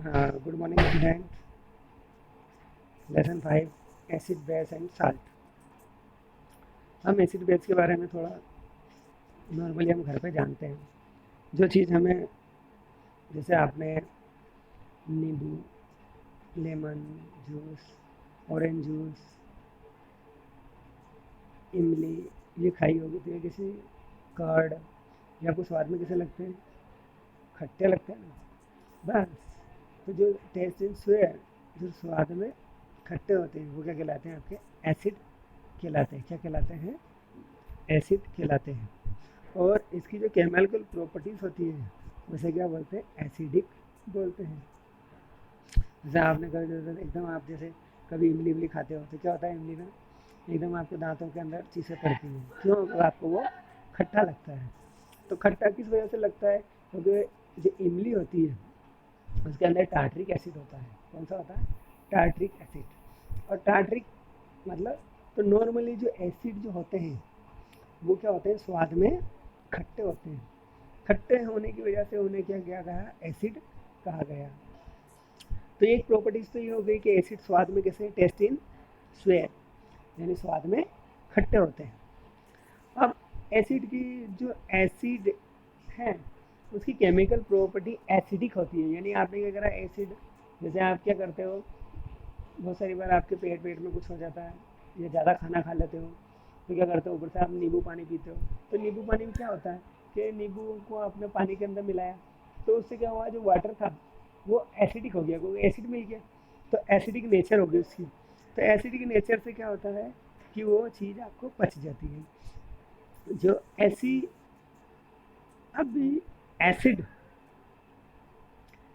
Good morning student. Lesson 5 acid base and salt. हम acid base के बारे में थोड़ा नॉर्मली हम घर पे जानते हैं। जो चीज़ हमें, जैसे आपने नींबू, लेमन जूस, ऑरेंज जूस, इमली ये खाई होगी, तो ये किसी कर्ड या कुछ स्वाद में कैसे लगते हैं? खट्टे लगते हैं ना, बस। तो जो टेस्ट इन स्वेयर, जो स्वाद में खट्टे होते हैं, वो क्या कहलाते हैं? आपके एसिड कहलाते हैं। क्या कहलाते हैं? एसिड कहलाते हैं। और इसकी जो केमिकल प्रॉपर्टीज़ होती है उसे क्या बोलते हैं? एसिडिक बोलते हैं। जैसे आपने कभी एकदम आप जैसे कभी इमली इमली खाते हो तो क्या होता है? इमली में एकदम आपके दांतों के अंदर चीज़ें पड़ती हैं। क्यों? आपको वो खट्टा लगता है। तो खट्टा किस वजह से लगता है? क्योंकि जो इमली होती है उसके अंदर टार्ट्रिक एसिड होता है। कौन सा होता है? Tartaric acid. और टार्ट्रिक मतलब, तो नॉर्मली जो एसिड जो होते हैं वो क्या होते हैं? स्वाद में खट्टे होते हैं। खट्टे होने की वजह से उन्हें क्या किया गया? एसिड कहा गया। तो एक प्रॉपर्टीज तो ये हो गई कि एसिड स्वाद में कैसे? टेस्ट इन स्वेयर, यानी स्वाद में खट्टे होते हैं। अब एसिड की जो एसिड है उसकी केमिकल प्रॉपर्टी एसिडिक होती है। यानी आपने क्या करा? एसिड, जैसे आप क्या करते हो, बहुत सारी बार आपके पेट पेट में कुछ हो जाता है या ज़्यादा खाना खा लेते हो, तो क्या करते हो? ऊपर से आप नींबू पानी पीते हो। तो नींबू पानी में क्या होता है कि नींबू को आपने पानी के अंदर मिलाया, तो उससे क्या हुआ? जो वाटर था वो एसिडिक हो गया, क्योंकि एसिड मिल गया। तो एसिडिक नेचर हो गई उसकी। तो एसिडिक नेचर से क्या होता है कि वो चीज़ आपको पच जाती है। जो ऐसी, अब एसिड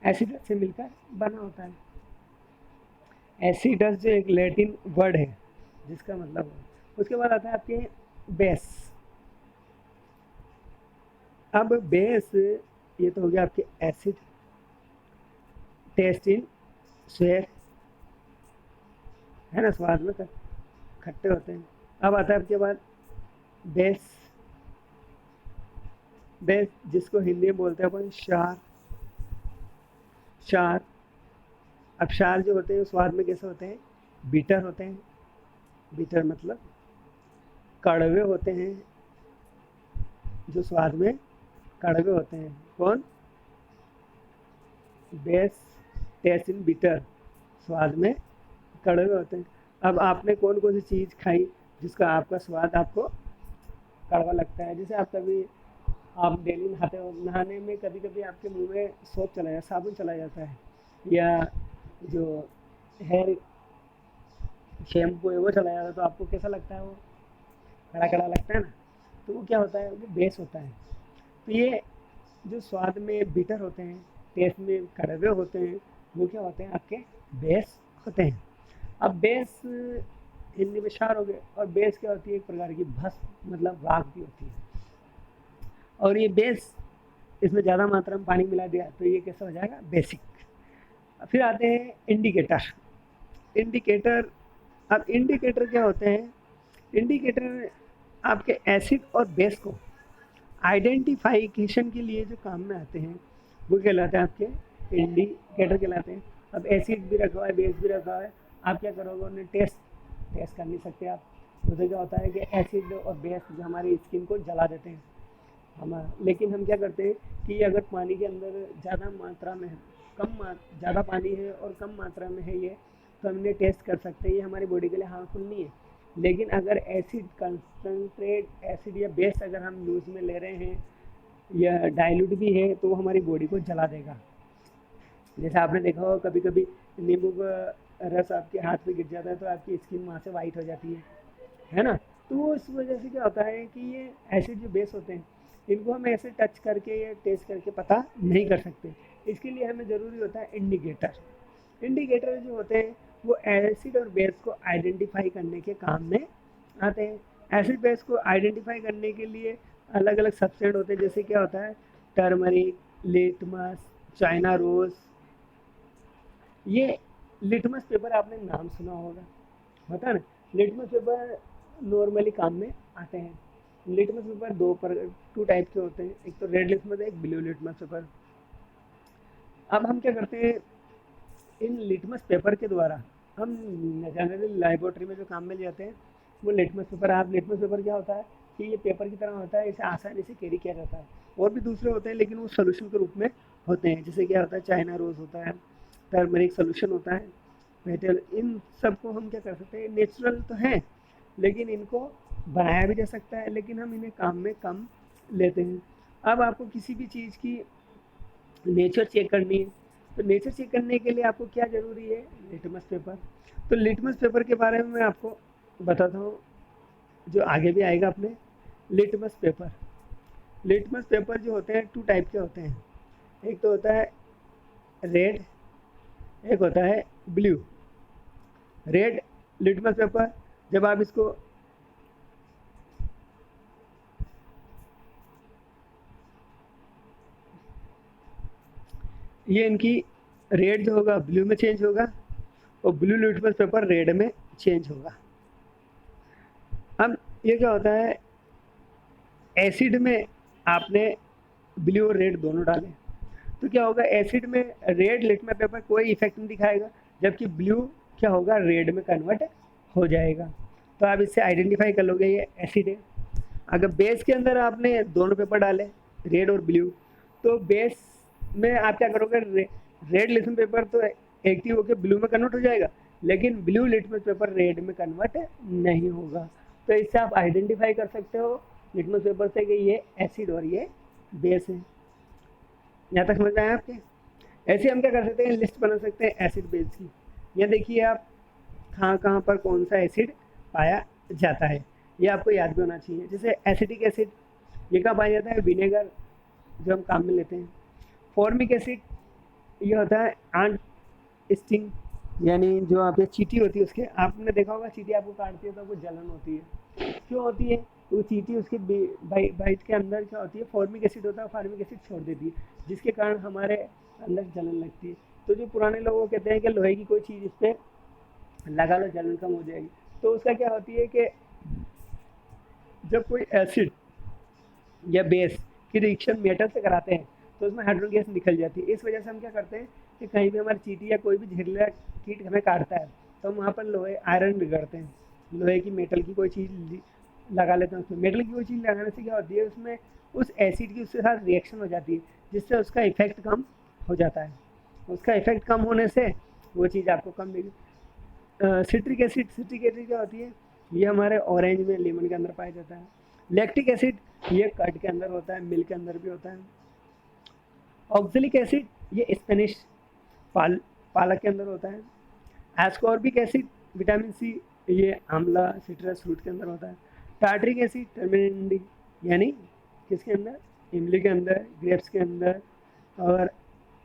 एसिड से मिलकर बना होता है। एसिडस जो एक लैटिन वर्ड है जिसका मतलब हो। उसके बाद आता है आपके बेस। अब बेस, ये तो हो गया आपके एसिड, टेस्ट इन स्वेयर, है ना, स्वाद में खट्टे होते हैं। अब आता है आपके बाद बेस। बेस जिसको हिंदी में बोलते हैं अपन क्षार। क्षार, अब क्षार जो होते हैं स्वाद में कैसे होते हैं? बीटर होते हैं। बीटर मतलब कड़वे होते हैं, जो स्वाद में कड़वे होते हैं। कौन? बेस, टेस्ट इन बिटर, स्वाद में कड़वे होते हैं। अब आपने कौन कौन सी चीज़ खाई जिसका आपका स्वाद आपको कड़वा लगता है? जैसे आप कभी, आप डेली नहाते हो, नहाने में कभी कभी आपके मुंह में सोप चला जाता, साबुन चला जाता है, या जो हेयर शैम्पू है वो चला जाता है, तो आपको कैसा लगता है? वो कड़ा कड़ा लगता है ना। तो वो क्या होता है? वो बेस होता है। तो ये जो स्वाद में बिटर होते हैं, टेस्ट में कड़वे होते हैं, वो क्या होते हैं? आपके बेस होते हैं। अब बेस हिंदी में क्षार हो गए, और बेस क्या होती है? एक प्रकार की भस्म, मतलब राख भी होती है। और ये बेस, इसमें ज़्यादा मात्रा में पानी मिला दिया तो ये कैसा हो जाएगा? बेसिक। फिर आते हैं इंडिकेटर। इंडिकेटर, अब इंडिकेटर क्या होते हैं? इंडिकेटर आपके एसिड और बेस को आइडेंटिफिकेशन के लिए जो काम में आते हैं वो कहलाते हैं आपके इंडिकेटर कहलाते हैं। अब एसिड भी रखा हुआ है, बेस भी रखा हुआ है, आप क्या करोगे? उन्हें टेस्ट टेस्ट कर नहीं सकते आप। उससे क्या होता है कि एसिड और बेस जो हमारी स्किन को जला देते हैं हम। लेकिन हम क्या करते हैं कि अगर पानी के अंदर ज़्यादा मात्रा में है, ज़्यादा पानी है और कम मात्रा में है ये, तो हम इन्हें टेस्ट कर सकते हैं। ये हमारी बॉडी के लिए हार्मफुल नहीं है। लेकिन अगर एसिड कंसनट्रेट एसिड या बेस अगर हम यूज़ में ले रहे हैं या डाइल्यूट भी है, तो वो हमारी बॉडी को जला देगा। जैसे आपने देखा हो कभी कभी नींबू का रस आपके हाथ पे गिर जाता है तो आपकी स्किन वहाँ से वाइट हो जाती है ना। तो वो इस वजह से क्या होता है कि ये एसिड जो बेस होते हैं इनको हम ऐसे टच करके या टेस्ट करके पता नहीं कर सकते। इसके लिए हमें ज़रूरी होता है इंडिकेटर। इंडिकेटर जो होते हैं वो एसिड और बेस को आइडेंटिफाई करने के काम में आते हैं। एसिड बेस को आइडेंटिफाई करने के लिए अलग अलग सब्सटेंस होते हैं। जैसे क्या होता है? Turmeric, litmus, China rose. ये लिटमस पेपर आपने नाम सुना होगा, होता है ना। लिटमस पेपर नॉर्मली काम में आते हैं। लिटमस पेपर टू टाइप के होते हैं, एक तो रेड लिटमस है, एक ब्लू लिटमस पेपर। अब हम क्या करते हैं इन लिटमस पेपर के द्वारा हम जनरली लेबोरेटरी में जो काम में ले जाते हैं वो लिटमस पेपर। आप लिटमस पेपर क्या होता है कि ये पेपर की तरह होता है, इसे आसानी से कैरी किया जाता है। और भी दूसरे होते हैं लेकिन वो सोल्यूशन के रूप में होते हैं, जैसे क्या होता है चाइना रोज़ होता है, टर्मरिक सोल्यूशन होता है, मेटल। इन सब को हम क्या कर सकते हैं, नेचुरल तो हैं लेकिन इनको बनाया भी जा सकता है, लेकिन हम इन्हें काम में कम लेते हैं। अब आपको किसी भी चीज़ की नेचर चेक करनी है, तो नेचर चेक करने के लिए आपको क्या ज़रूरी है, लिटमस पेपर। तो लिटमस पेपर के बारे में मैं आपको बताता हूँ, जो आगे भी आएगा अपने। लिटमस पेपर जो होते हैं 2 टाइप के होते हैं, एक तो होता है रेड, एक होता है ब्लू। रेड लिटमस पेपर, जब आप इसको ये इनकी रेड जो होगा ब्लू में चेंज होगा और ब्लू लिटमस पेपर रेड में चेंज होगा। अब ये क्या होता है, एसिड में आपने ब्लू और रेड दोनों डाले तो क्या होगा, एसिड में रेड लिटमस पेपर कोई इफेक्ट नहीं दिखाएगा, जबकि ब्लू क्या होगा, रेड में कन्वर्ट हो जाएगा। तो आप इससे आइडेंटिफाई कर लोगे ये एसिड है। अगर बेस के अंदर आपने दोनों पेपर डाले रेड और ब्लू, तो बेस में आप क्या करोगे, रेड लिटमस पेपर तो एक्टिव होकर ब्लू में कन्वर्ट हो जाएगा, लेकिन ब्लू लिटमस पेपर रेड में कन्वर्ट नहीं होगा। तो इससे आप आइडेंटिफाई कर सकते हो लिटमस पेपर से कि ये एसिड और ये बेस है। यहाँ तक समझ में आया आपके? ऐसे हम क्या कर सकते हैं, लिस्ट बना सकते हैं एसिड बेस की। यहाँ देखिए आप कहाँ कहाँ पर कौन सा एसिड पाया जाता है, ये आपको याद भी होना चाहिए। जैसे एसिटिक एसिड, ये कहाँ पाया जाता है, विनेगर जो हम काम में लेते हैं। फॉर्मिक एसिड, ये होता है आंट स्टिंग, यानी जो आप चींटी होती है उसके, आपने देखा होगा चींटी आपको काटती है तो आपको जलन होती है, क्यों होती है, तो चींटी उसके बाइट के अंदर क्या होती है, फॉर्मिक एसिड होता है, फॉर्मिक एसिड छोड़ देती है, जिसके कारण हमारे अंदर जलन लगती है। तो जो पुराने लोग वो कहते हैं कि लोहे की कोई चीज़ इस पर लगा लो जलन कम हो जाएगी, तो उसका क्या होती है कि जब कोई एसिड या बेस की रिएक्शन मेटल से कराते हैं तो उसमें हाइड्रोजन गैस निकल जाती है। इस वजह से हम क्या करते हैं कि कहीं भी हमारी चींटी या कोई भी जहरीला कीट हमें काटता है तो हम वहाँ पर लोहे आयरन बिगड़ते हैं, लोहे की मेटल की कोई चीज़ लगा लेते हैं। उसमें मेटल की कोई चीज़ लगाने से क्या होती है, उसमें उस एसिड की उसके साथ रिएक्शन हो जाती है, जिससे उसका इफेक्ट कम हो जाता है। उसका इफेक्ट कम होने से वो चीज़ आपको कम देगी। सिट्रिक एसिड क्या होती है, ये हमारे ऑरेंज में, लेमन के अंदर पाया जाता है। लैक्टिक एसिड, ये कर्ड के अंदर होता है, मिल्क के अंदर भी होता है। ऑक्जेलिक एसिड, ये स्पेनिश पालक के अंदर होता है। एस्कॉर्बिक एसिड, विटामिन सी, ये आंवला सिट्रस फ्रूट के अंदर होता है। टार्टरिक एसिड, टर्मेरिंडी, यानी किसके अंदर, इमली के अंदर, ग्रेप्स के अंदर, और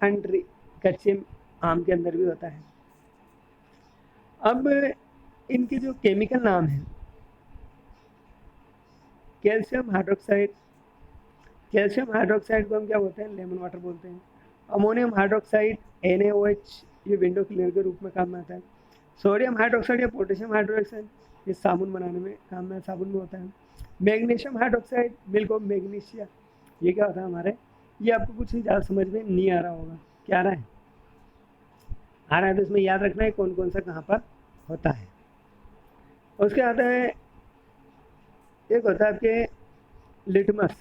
अंट्री कच्चे आम के अंदर भी होता है। अब इनके जो केमिकल नाम हैं, कैल्शियम हाइड्रोक्साइड को हम क्या बोलते हैं, लेमन वाटर बोलते हैं। अमोनियम हाइड्रोक्साइड NaOH, ये विंडो क्लीनर के रूप में काम में आता है। सोडियम हाइड्रोक्साइड या पोटेशियम हाइड्रोक्साइड, ये साबुन बनाने में काम में, साबुन में होता है। Magnesium hydroxide, milk of magnesia, ये क्या होता है हमारे, ये आपको कुछ ज़्यादा समझ में नहीं आ रहा होगा, क्या आ रहा है, तो इसमें याद रखना है कौन कौन सा कहाँ पर होता है। उसके आता है, एक होता है आपके लिटमस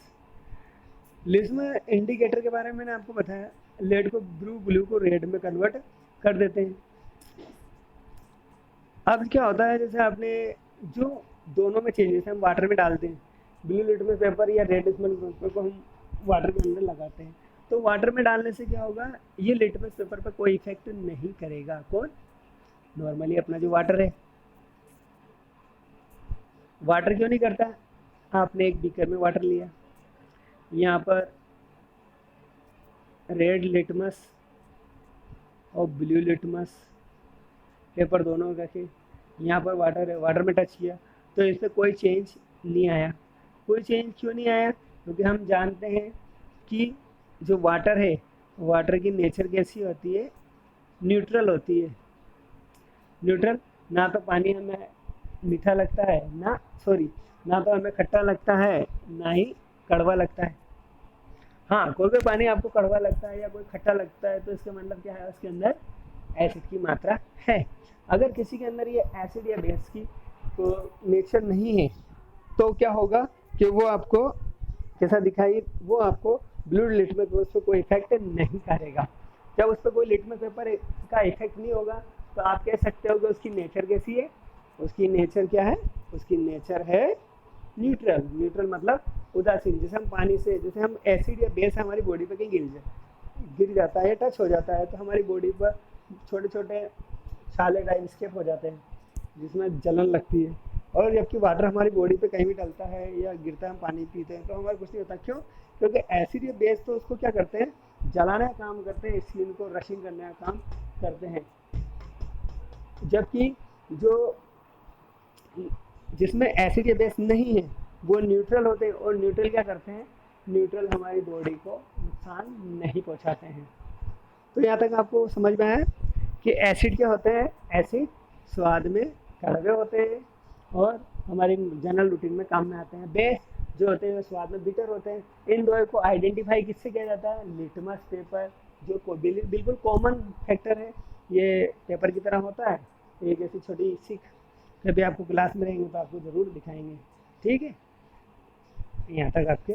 इंडिकेटर के बारे में मैंने आपको बताया, लेड को ब्लू को रेड में कन्वर्ट कर देते हैं। अब क्या होता है, जैसे आपने जो दोनों में चेंजेस हम वाटर में डालते हैं, ब्लू लिटमस पेपर या रेड लिटमस पेपर को हम वाटर के अंदर लगाते हैं, तो वाटर में डालने से क्या होगा, ये लिटमस पेपर पर कोई इफेक्ट नहीं करेगा। कौन, नॉर्मली अपना जो वाटर है। वाटर क्यों नहीं करता, आपने एक बीकर में वाटर लिया, यहाँ पर रेड लिटमस और ब्लू लिटमस पेपर दोनों रखे, यहाँ पर वाटर है, वाटर में टच किया तो इस पर कोई चेंज नहीं आया। कोई चेंज क्यों नहीं आया, क्योंकि हम जानते हैं कि जो वाटर है, वाटर की नेचर कैसी होती है, न्यूट्रल होती है। न्यूट्रल, ना तो पानी हमें मीठा लगता है, ना तो हमें खट्टा लगता है, ना ही कड़वा लगता है। हाँ, कोई भी पानी आपको कड़वा लगता है या कोई खट्टा लगता है तो इसका मतलब क्या है, उसके अंदर एसिड की मात्रा है। अगर किसी के अंदर ये एसिड या बेस की तो नेचर नहीं है तो क्या होगा कि वो आपको कैसा दिखाई, वो आपको ब्लू लिटमस पेपर उस पर कोई इफेक्ट नहीं करेगा। जब उस पर कोई लिटमस पेपर का इफेक्ट नहीं होगा तो आप कह सकते हो कि उसकी नेचर कैसी है। उसकी नेचर क्या है? उसकी नेचर है न्यूट्रल। न्यूट्रल मतलब उदासीन। जैसे हम पानी से, जैसे हम एसिड या बेस हमारी बॉडी पे कहीं गिर जाता है, टच हो जाता है तो हमारी बॉडी पर छोटे छोटे छाले टाइप स्केप हो जाते हैं जिसमें जलन लगती है। और जबकि वाटर हमारी बॉडी पे कहीं भी डलता है या गिरता है, हम पानी पीते हैं तो हमारा कुछ नहीं होता। क्यों? क्योंकि एसिड या बेस तो उसको क्या करते हैं, जलाने का काम करते हैं, स्किन को रशिंग करने का काम करते हैं। जबकि जो जिसमें एसिड या बेस नहीं है वो न्यूट्रल होते हैं। और न्यूट्रल क्या करते हैं? न्यूट्रल हमारी बॉडी को नुकसान नहीं पहुंचाते हैं। तो यहाँ तक आपको समझ में आया कि एसिड क्या होते हैं? एसिड स्वाद में कड़वे होते हैं और हमारे जनरल रूटीन में काम में आते हैं। बेस जो होते हैं वो स्वाद में बिटर होते हैं। इन दो को आइडेंटिफाई किससे किया जाता है? लिटमस पेपर, जो बिल्कुल कॉमन फैक्टर है, ये पेपर की तरह होता है। एक ऐसी छोटी सीख कभी आपको क्लास में रहेंगे तो आपको ज़रूर दिखाएंगे। ठीक है, यहाँ तक आपके